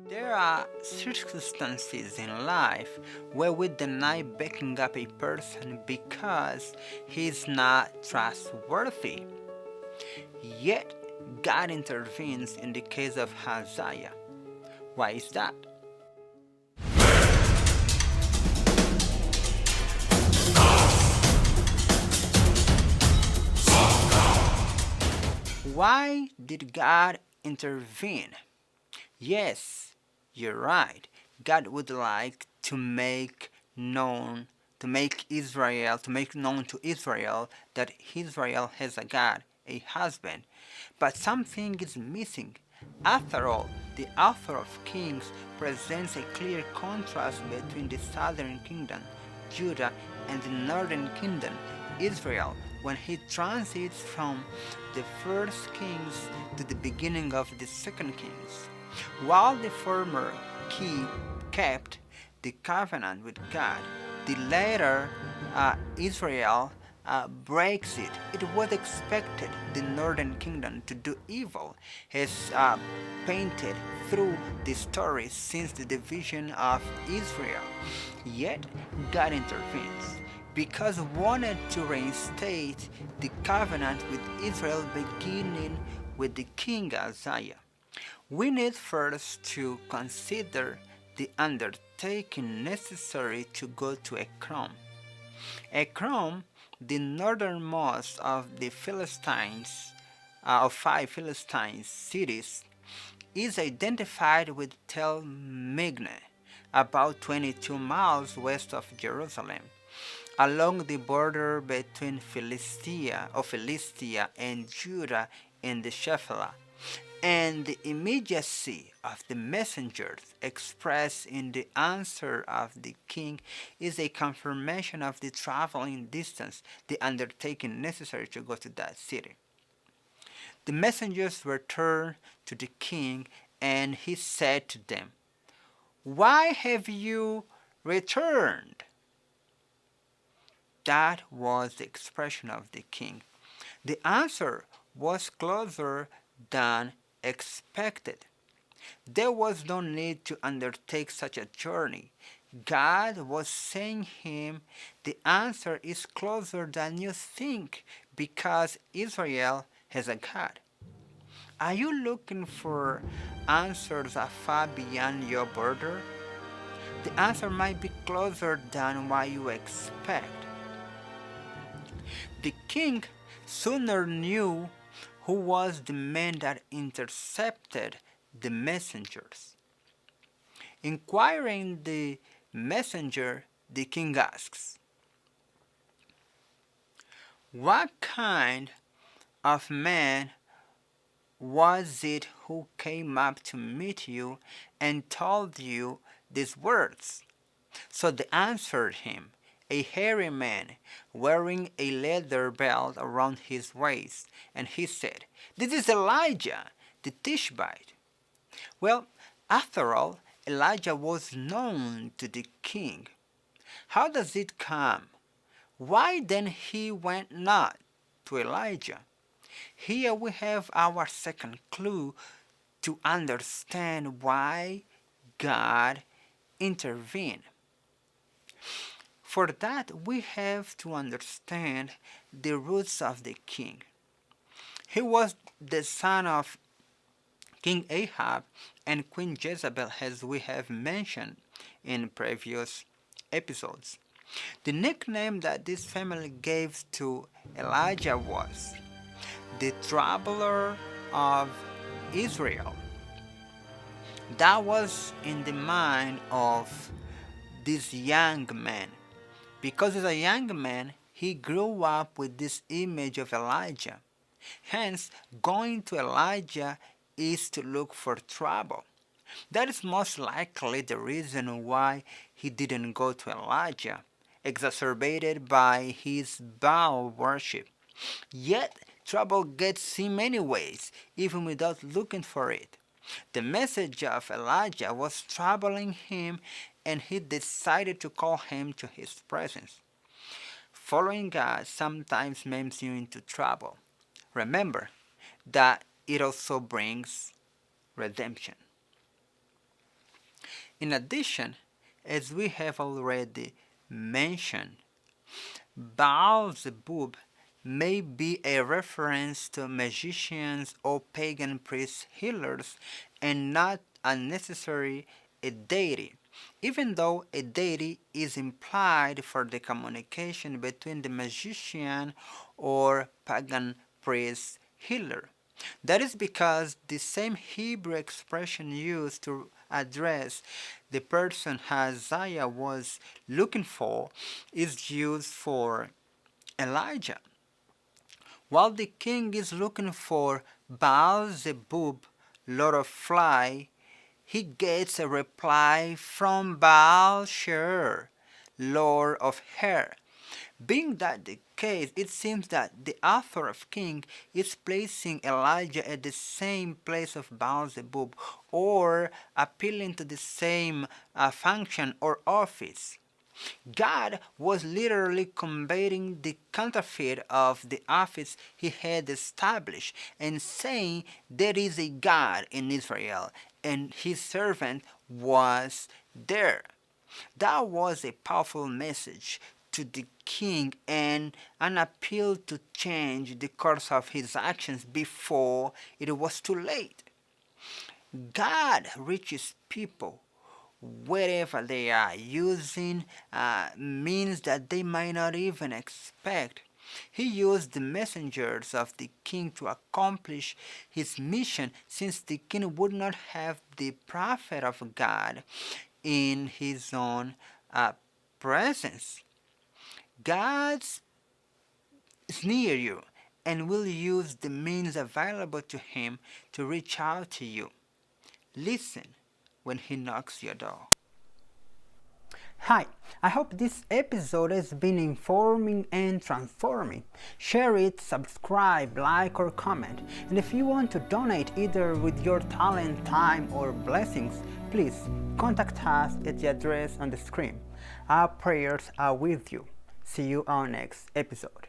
There are circumstances in life where we deny backing up a person because he's not trustworthy. Yet, God intervenes in the case of Ahaziah. Why is that? Why did God intervene? Yes, you're right. God would like to make known to Israel that Israel has a God, a husband. But something is missing. After all, the author of Kings presents a clear contrast between the southern kingdom, Judah, and the northern kingdom, Israel, when he transits from the first kings to the beginning of the second kings. While the former kept the covenant with God, the latter, Israel, breaks it. It was expected the northern kingdom to do evil, as painted through the story since the division of Israel. Yet God intervenes because he wanted to reinstate the covenant with Israel beginning with the king Ahaziah. We need first to consider the undertaking necessary to go to Ekron. Ekron, the northernmost of the Philistines, of five Philistine cities, is identified with Tel Megne, about 22 miles west of Jerusalem, along the border between Philistia and Judah in the Shephelah, and the immediacy of the messengers expressed in the answer of the king is a confirmation of the traveling distance, the undertaking necessary to go to that city. The messengers returned to the king, and he said to them, "Why have you returned?" That was the expression of the king. The answer was closer than expected. There was no need to undertake such a journey. God was saying him, the answer is closer than you think because Israel has a God. Are you looking for answers far beyond your border? The answer might be closer than what you expect. The king sooner knew who was the man that intercepted the messengers. Inquiring the messenger, the king asks, "What kind of man was it who came up to meet you and told you these words?" So they answered him, "A hairy man, wearing a leather belt around his waist." And he said, "This is Elijah, the Tishbite." Well, after all, Elijah was known to the king. How does it come? Why then he went not to Elijah? Here we have our second clue to understand why God intervened. For that, we have to understand the roots of the king. He was the son of King Ahab and Queen Jezebel, as we have mentioned in previous episodes. The nickname that this family gave to Elijah was the Troubler of Israel. That was in the mind of this young man. Because as a young man, he grew up with this image of Elijah. Hence, going to Elijah is to look for trouble. That is most likely the reason why he didn't go to Elijah, exacerbated by his Baal worship. Yet, trouble gets him anyways, even without looking for it. The message of Elijah was troubling him, and he decided to call him to his presence. Following God sometimes makes you into trouble. Remember that it also brings redemption. In addition, as we have already mentioned, Baal-zebub may be a reference to magicians or pagan priest healers and not unnecessarily a deity, even though a deity is implied for the communication between the magician or pagan priest healer. That is because the same Hebrew expression used to address the person Ahaziah was looking for is used for Elijah. While the king is looking for Baal-zebub, Lord of Fly, he gets a reply from Baal-sher, Lord of Hair. Being that the case, it seems that the author of King is placing Elijah at the same place of Baal-zebub, or appealing to the same function or office. God was literally combating the counterfeit of the office he had established and saying there is a God in Israel and his servant was there. That was a powerful message to the king and an appeal to change the course of his actions before it was too late. God reaches people wherever they are, using means that they might not even expect. He used the messengers of the king to accomplish his mission, since the king would not have the prophet of God in his own uh, presence. God is near you and will use the means available to him to reach out to you. Listen when he knocks your door. Hi, I hope this episode has been informing and transforming. Share it, subscribe, like, or comment. And if you want to donate either with your talent, time, or blessings, please contact us at the address on the screen. Our prayers are with you. See you on next episode.